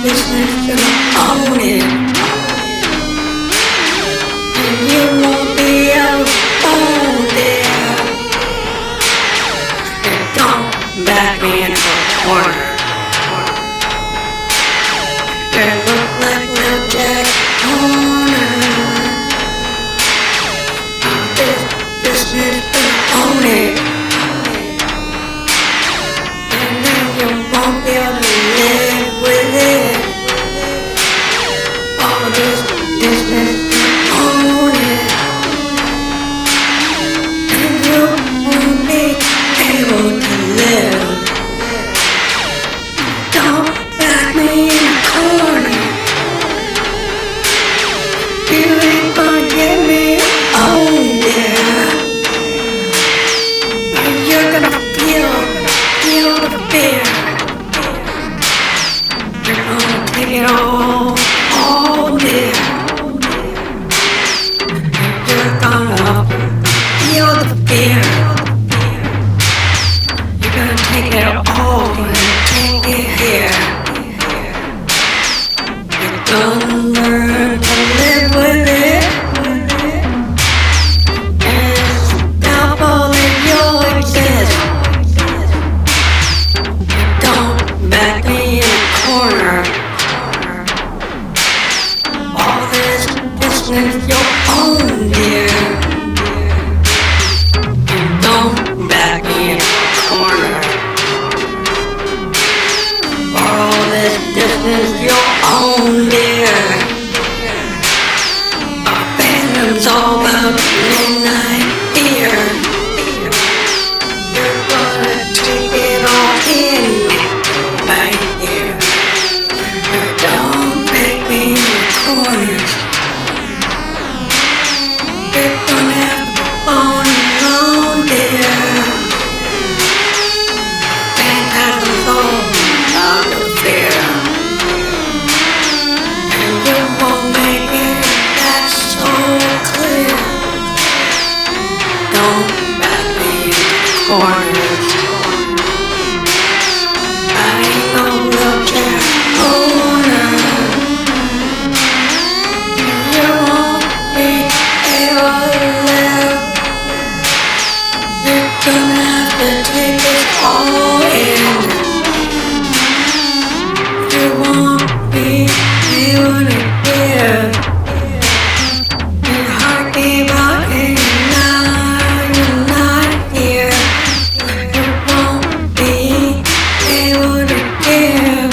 listening to own it. And you won't be alone there. And don't back me into a corner. You look like no Jack Horner. This business is own it. And then you won't be able to live with it. All this business is own it. And you won't be able to live. Don't back me in a corner. You ain't gonna get me on there. And you're gonna feel the fear. You're gonna take it all there. You're gonna feel the fear. You're gonna take it all and take it here. You're gonna learn to live with it. And doubtful that you'll exist. Don't back me in a corner. All this business your own, dear. Don't back me in a corner. All this business your own, dear. Abandon's all about midnight fear. You're gonna take it all in right here. Don't make me in the corners. You're gonna have to phone alone, dear. Phantasms all out of fear. And you won't make it, that's so clear. Don't back me in the corners. I ain't no real Jack Horner. You won't be able to live. You're gonna have to take this all in. You won't be able to give. Your heart gave out and now you're not here. You won't be able to give.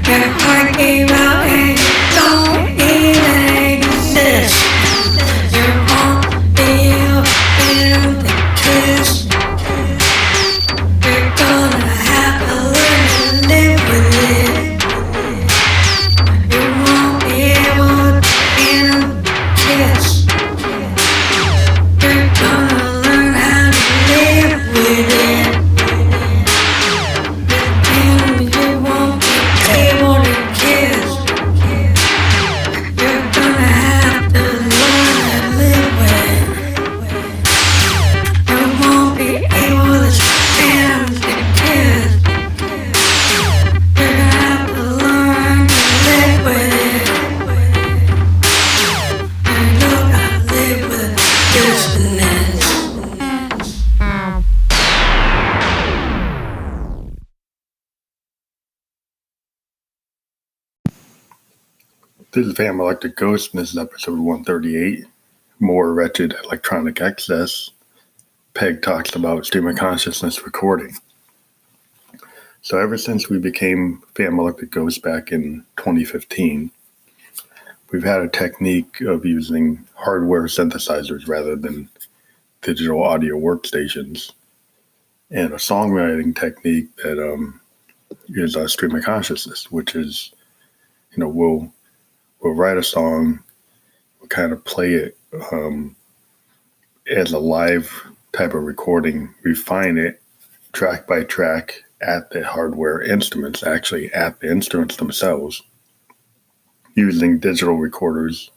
Your heart gave out and don't even exist. You won't be able to kiss. You're gonna have to learn to live with it. You won't be able to kiss. You're gonna learn how to live with it. And you won't be able to kiss. You're gonna have to learn to live with it. You won't be able to stand to kiss. You're gonna have to learn to live with it. And you're gonna live with business. This is Fam Electric Ghost, and this is episode 138. More Wretched Electronic Excess. Peg talks about stream of consciousness recording. So ever since we became Fam Electric Ghost back in 2015, we've had a technique of using hardware synthesizers rather than digital audio workstations, and a songwriting technique that is a stream of consciousness, which is, we'll write a song, we'll kind of play it as a live type of recording, refine it track by track at the hardware instruments, actually at the instruments themselves, using digital recorders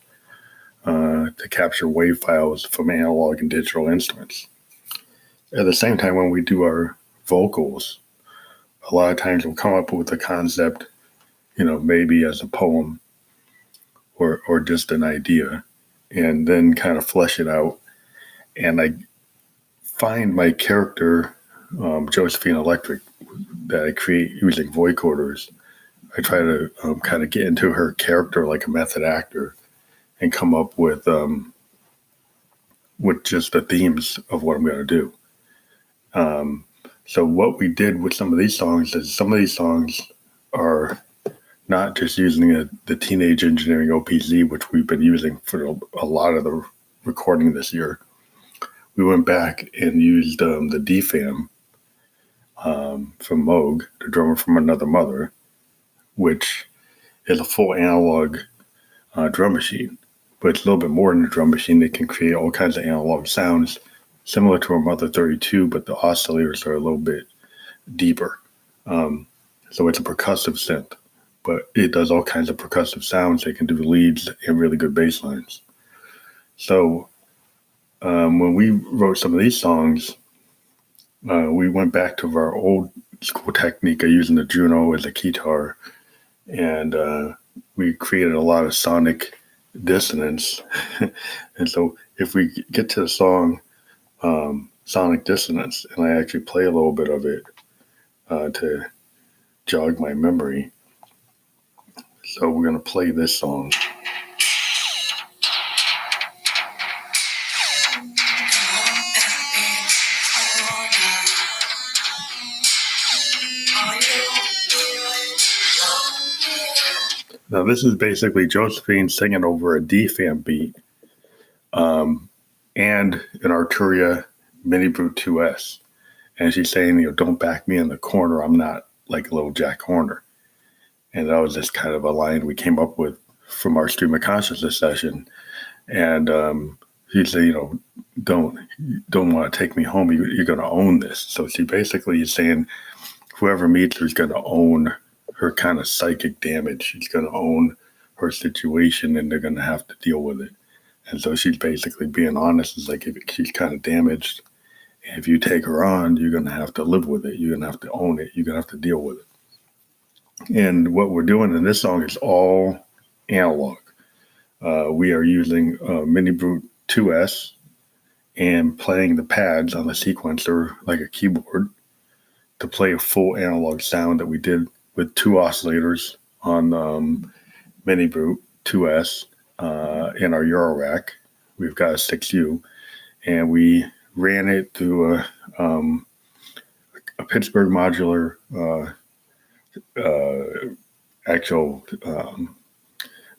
to capture wave files from analog and digital instruments. At the same time, when we do our vocals, a lot of times we'll come up with a concept maybe as a poem or just an idea, and then kind of flesh it out. And I find my character, Josephine Electric, that I create using vocoders. I try to kind of get into her character like a method actor and come up with just the themes of what I'm going to do. So what we did with some of these songs is some of these songs are not just using the Teenage Engineering OPZ, which we've been using for a lot of the recording this year. We went back and used the DFAM from Moog, the drummer from Another Mother, which is a full analog drum machine. But it's a little bit more than a drum machine. It can create all kinds of analog sounds, similar to a Mother 32, but the oscillators are a little bit deeper. So it's a percussive synth, but it does all kinds of percussive sounds. It can do leads and really good bass lines. So when we wrote some of these songs, we went back to our old school technique of using the Juno as a guitar, and we created a lot of sonic dissonance. And so if we get to the song Sonic Dissonance, and I actually play a little bit of it to jog my memory. So we're going to play this song. Now, this is basically Josephine singing over a DFAM beat and an Arturia Mini Brute 2S. And she's saying, don't back me in the corner. I'm not like a little Jack Horner. And that was just kind of a line we came up with from our stream of consciousness session. And she said, don't want to take me home. You're going to own this. So she basically is saying whoever meets her is going to own her kind of psychic damage. She's going to own her situation, and they're going to have to deal with it. And so she's basically being honest. It's like if she's kind of damaged, if you take her on, you're going to have to live with it. You're going to have to own it. You're going to have to deal with it. And what we're doing in this song is all analog. We are using Mini Brute 2S and playing the pads on the sequencer like a keyboard to play a full analog sound that we did with two oscillators on Mini Brute 2S in our Eurorack. We've got a 6U, and we ran it through a Pittsburgh modular actual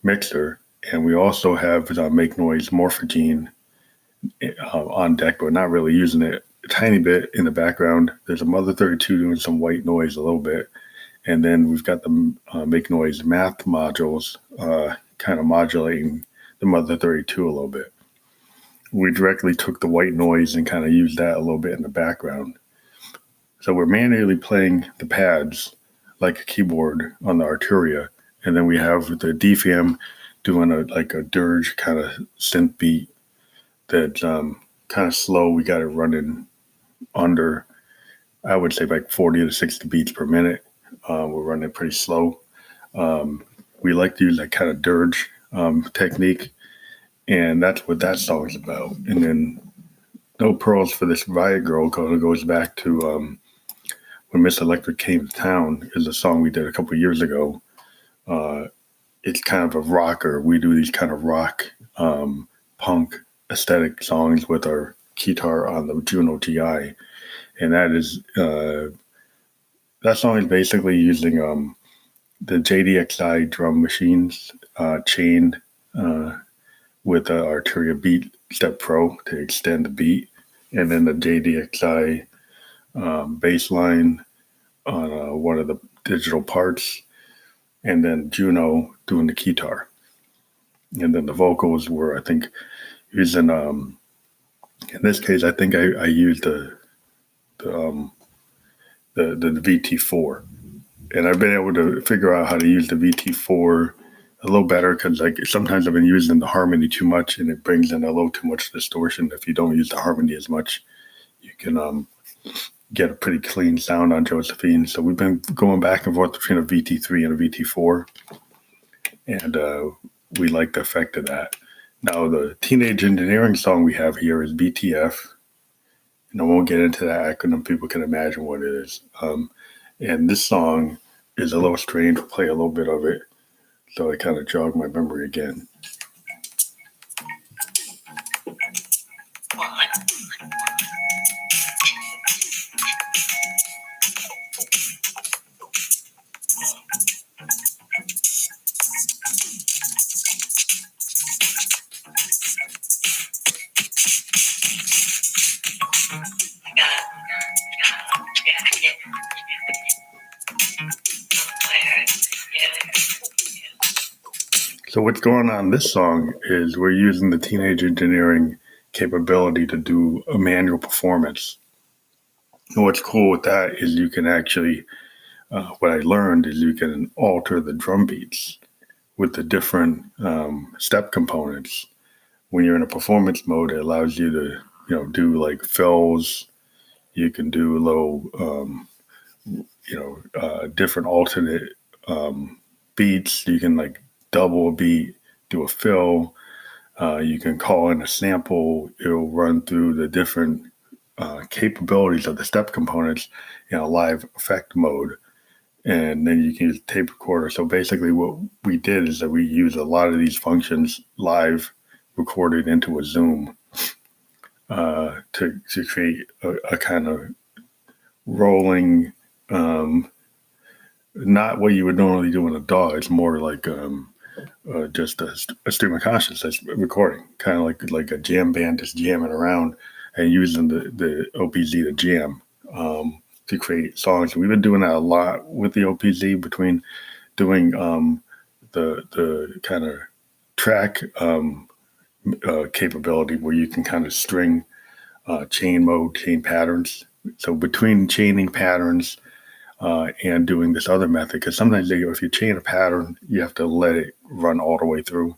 mixer, and we also have Make Noise Morphogene on deck, but not really using it. A tiny bit in the background. There's a Mother 32 doing some white noise a little bit, and then we've got the Make Noise math modules kind of modulating the Mother 32 a little bit. We directly took the white noise and kind of used that a little bit in the background. So we're manually playing the pads like a keyboard on the Arturia, and then we have the DFAM doing a dirge kind of synth beat that's kind of slow. We got it running under, I would say, like 40 to 60 beats per minute. We're running pretty slow. We like to use that kind of dirge technique, and that's what that song is about. And then No Pearls for This Riot Girl goes back to When Miss Electric Came to Town, is a song we did a couple of years ago. It's kind of a rocker. We do these kind of rock punk aesthetic songs with our guitar on the Juno GI. And that song is basically using the JDXI drum machines chained with the Arturia Beat Step Pro to extend the beat, and then the JDXI bass line on one of the digital parts, and then Juno doing the guitar. And then the vocals were, I think, using, in this case, I think I used the VT4. And I've been able to figure out how to use the VT4 a little better, because sometimes I've been using the harmony too much, and it brings in a little too much distortion. If you don't use the harmony as much, you can get a pretty clean sound on Josephine. So we've been going back and forth between a VT3 and a VT4, and we like the effect of that. Now, the Teenage Engineering song we have here is BTF, and I won't get into that acronym. People can imagine what it is. And this song is a little strange. We'll play a little bit of it, so I kind of jog my memory again. So what's going on in this song is we're using the Teenage Engineering capability to do a manual performance. And what's cool with that is you can actually, what I learned is you can alter the drum beats with the different step components. When you're in a performance mode, it allows you to, do like fills. You can do low, different alternate beats. You can like double a beat, do a fill. You can call in a sample. It'll run through the different capabilities of the step components in a live effect mode. And then you can use a tape recorder. So basically what we did is that we use a lot of these functions live recorded into a Zoom to create a kind of rolling, not what you would normally do in a DAW. It's more like just a stream of consciousness recording, kind of like a jam band just jamming around and using the OPZ to jam to create songs. We've been doing that a lot with the OPZ between doing the kind of track capability where you can kind of string chain patterns. So between chaining patterns and doing this other method, because sometimes if you chain a pattern, you have to let it run all the way through.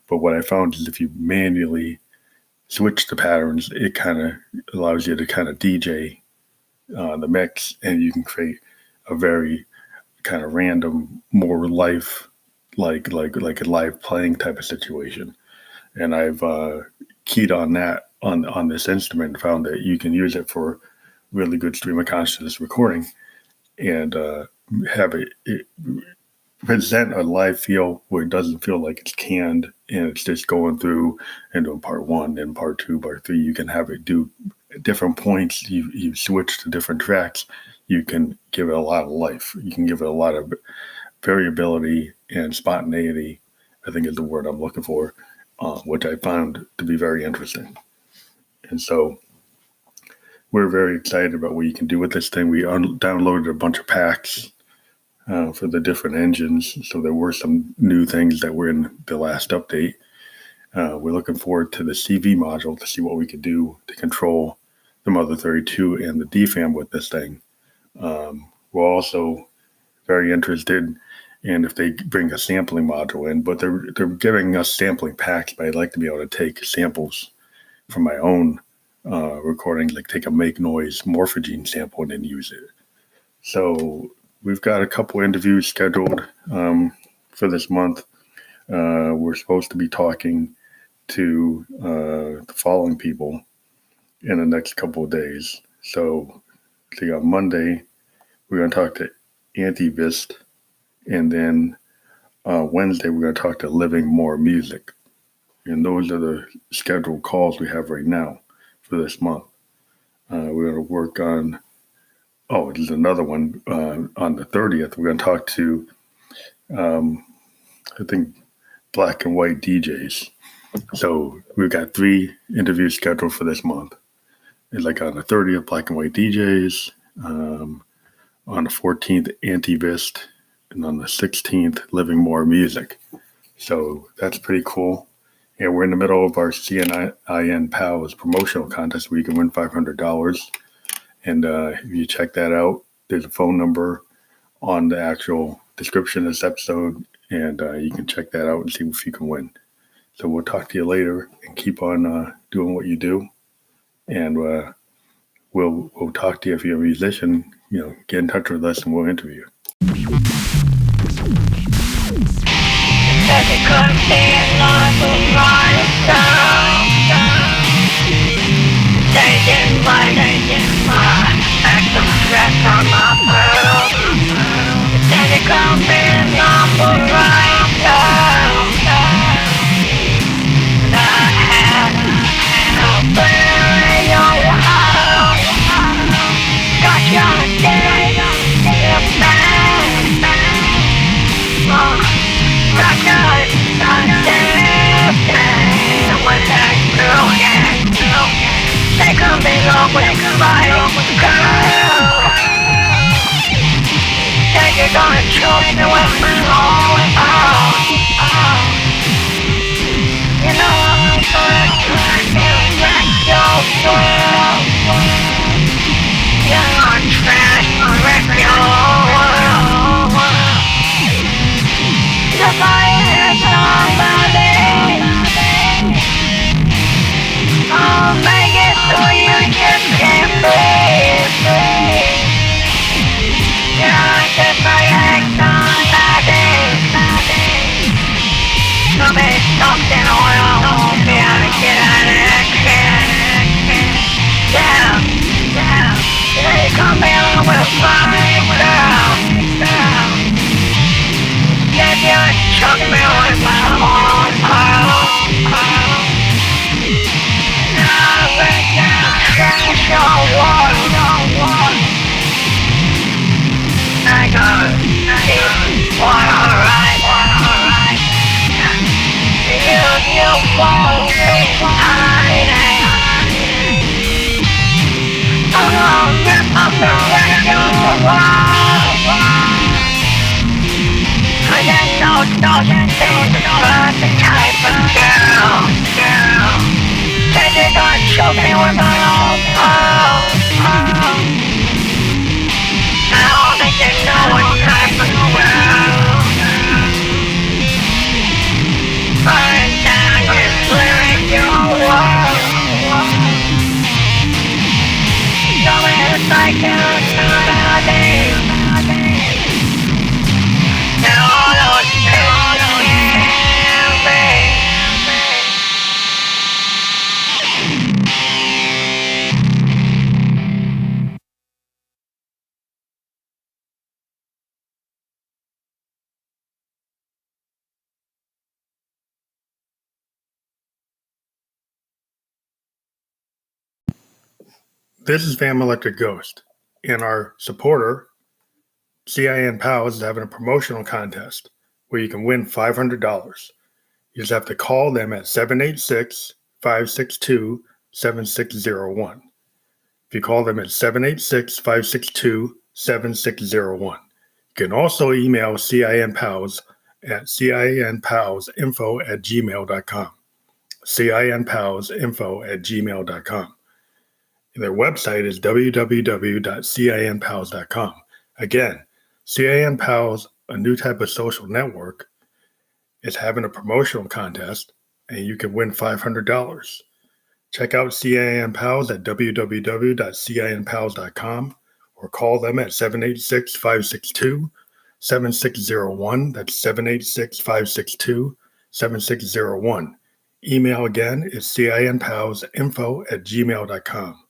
But what I found is if you manually switch the patterns, it kind of allows you to kind of DJ the mix, and you can create a very kind of random, more life like a live playing type of situation. And I've keyed on that on this instrument and found that you can use it for really good stream of consciousness recording and have it present a live feel where it doesn't feel like it's canned and it's just going through and doing part one, then part two, part three. You can have it do different points. You switch to different tracks. You can give it a lot of life. You can give it a lot of variability and spontaneity, I think is the word I'm looking for, which I found to be very interesting. And so we're very excited about what you can do with this thing. We downloaded a bunch of packs for the different engines. So there were some new things that were in the last update. We're looking forward to the CV module to see what we could do to control the Mother 32 and the DFAM with this thing. We're also very interested in if they bring a sampling module in, but they're giving us sampling packs, but I'd like to be able to take samples from my own recordings, like take a make noise morphogene sample and then use it. So we've got a couple interviews scheduled for this month. We're supposed to be talking to the following people in the next couple of days. So on Monday, we're going to talk to Antivist, and then Wednesday, we're going to talk to Living More Music. And those are the scheduled calls we have right now for this month. We're going to work on, there's another one on the 30th. We're going to talk to, I think, Black and White DJs. So we've got 3 interviews scheduled for this month. It's like on the 30th, Black and White DJs. On the 14th, Antivist. And on the 16th, Living More Music. So that's pretty cool. And we're in the middle of our CINPALS promotional contest where you can win $500. And if you check that out, there's a phone number on the actual description of this episode, and you can check that out and see if you can win. So we'll talk to you later and keep on doing what you do. And we'll we'll talk to you if you're a musician. Get in touch with us and we'll interview you. You're gonna choke me with my you know I'm gonna wreck your world. You're on trash, wreck your world. If I hit somebody, I'll make it so you just can't breathe. You're just like somebody. Somebody stopped in oil, won't be able to get out of that can. Damn. They come in with a fine girl. If you chuck me with my own pile, I'll break down, trash your world. I got keep alright. You won't be hiding. I'm gonna rip up the radio wall. I just don't think you're the type of girl. Said you're gonna choke me with my own pole. I don't think you know what type of girl. Burn down your lyric, your world. Show me the psychoanalysis. And all those pills can't be. This is Fam Electric Ghost, and our supporter, CINPALS, is having a promotional contest where you can win $500. You just have to call them at 786-562-7601. If you call them at 786-562-7601. You can also email CINPALS at CINPALSinfo@gmail.com. CINPALSinfo@gmail.com. Their website is www.cinpals.com. Again, CINPals, a new type of social network, is having a promotional contest, and you can win $500. Check out CINPals at www.cinpals.com or call them at 786-562-7601. That's 786-562-7601. Email again is CINPalsinfo@gmail.com.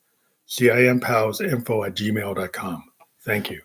CINPalsinfo@gmail.com. Thank you.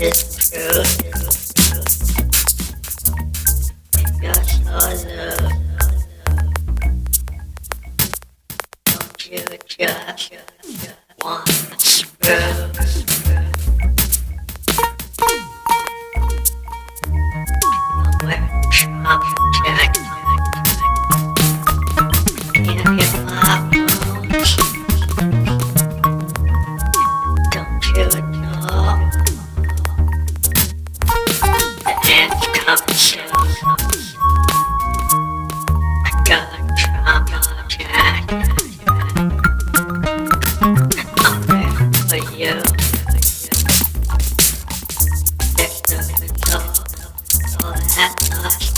is true. You're so low. Don't you just want to screw? Nowhere object. Can't get my bones. Don't you know? The end's coming soon. I got a trauma jack. I'm there for you. There's no result. All that lost.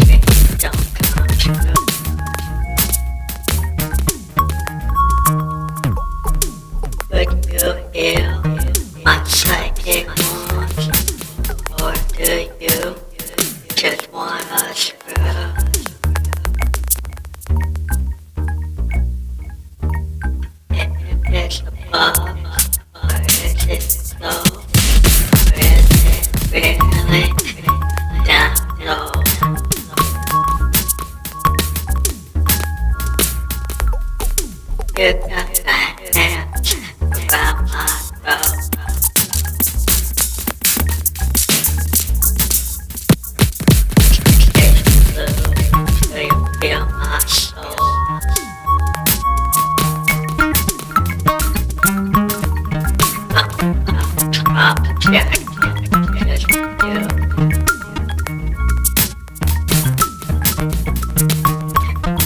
Dreams don't come true. Would you heal my psychic wounds? Or do you just wanna screw? Is it above, or is it low? Or is it really down low? You got that hands around my throat. So you feel my soul. Object is you.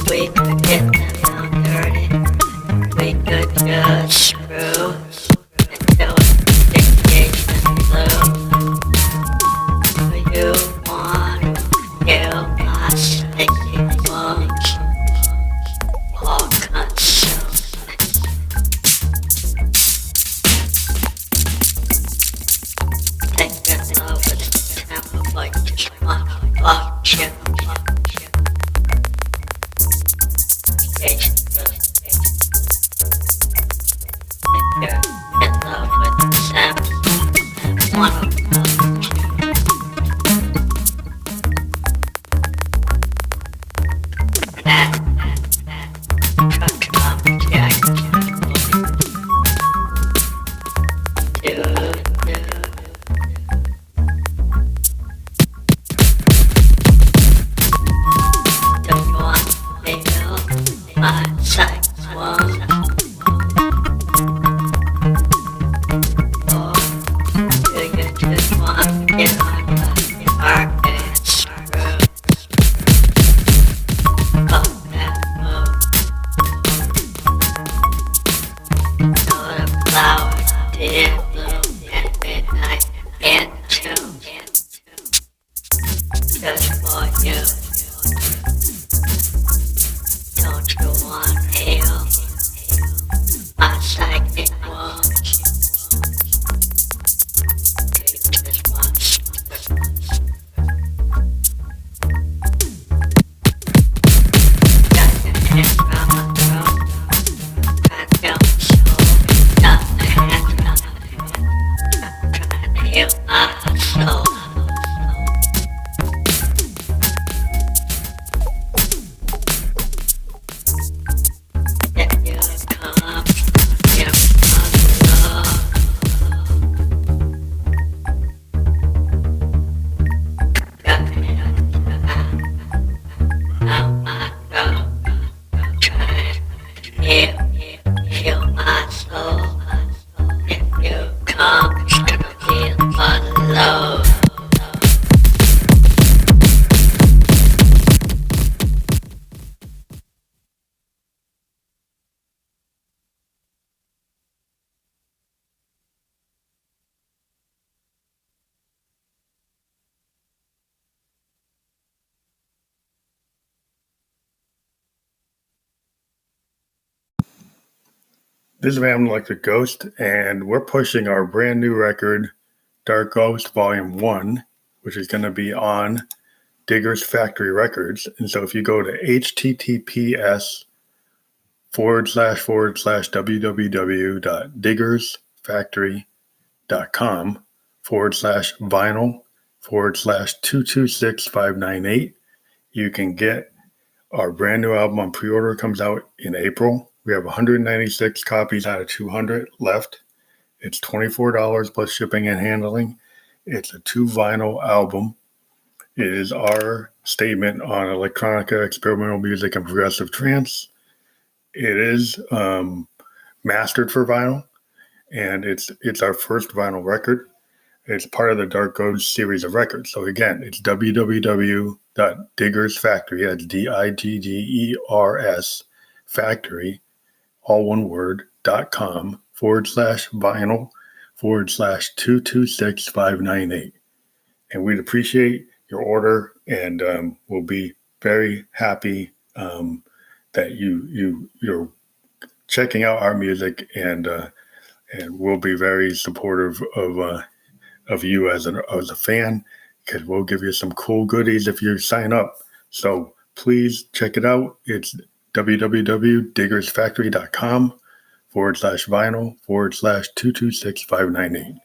We could get them all dirty. We could just screw until the engagement blew. You want to kill my sticky wounds, all consumed. Take your love with the temper like just wanna fuck you. You're in love with the sound. Wanna fuck you. That truck object. Don't you want to feel my sight wound? Or do you just want to get on the carpet screw? Fuck that move. Know the flowers did bloom at midnight in June. Just for you. Don't you want to heal my psychic wounds? You just want to got your hands around my throat. Trying to feel my soul. Got my hands around my throat. Trying to heal my soul. If you come, you come love. Got me out my throat. Trying to heal my soul. If you come, feel my love. This is Van Like the Ghost, and we're pushing our brand new record, Dark Ghost Volume 1, which is going to be on Diggers Factory Records. And so if you go to https://www.diggersfactory.com, diggers.com/vinyl/226-598. You can get our brand new album on pre-order. Comes out in April. We have 196 copies out of 200 left. It's $24 plus shipping and handling. It's a 2 vinyl album. It is our statement on electronica, experimental music, and progressive trance. It is mastered for vinyl, and it's our first vinyl record. It's part of the Dark Ghost series of records. So again, it's www.diggersfactory, that's DIGGERS factory, all one word, .com/vinyl/226-598. And we'd appreciate your order, and we'll be very happy that you're checking out our music, and we'll be very supportive of you as a fan, because we'll give you some cool goodies if you sign up. So please check it out. It's www.diggersfactory.com/vinyl/226-598.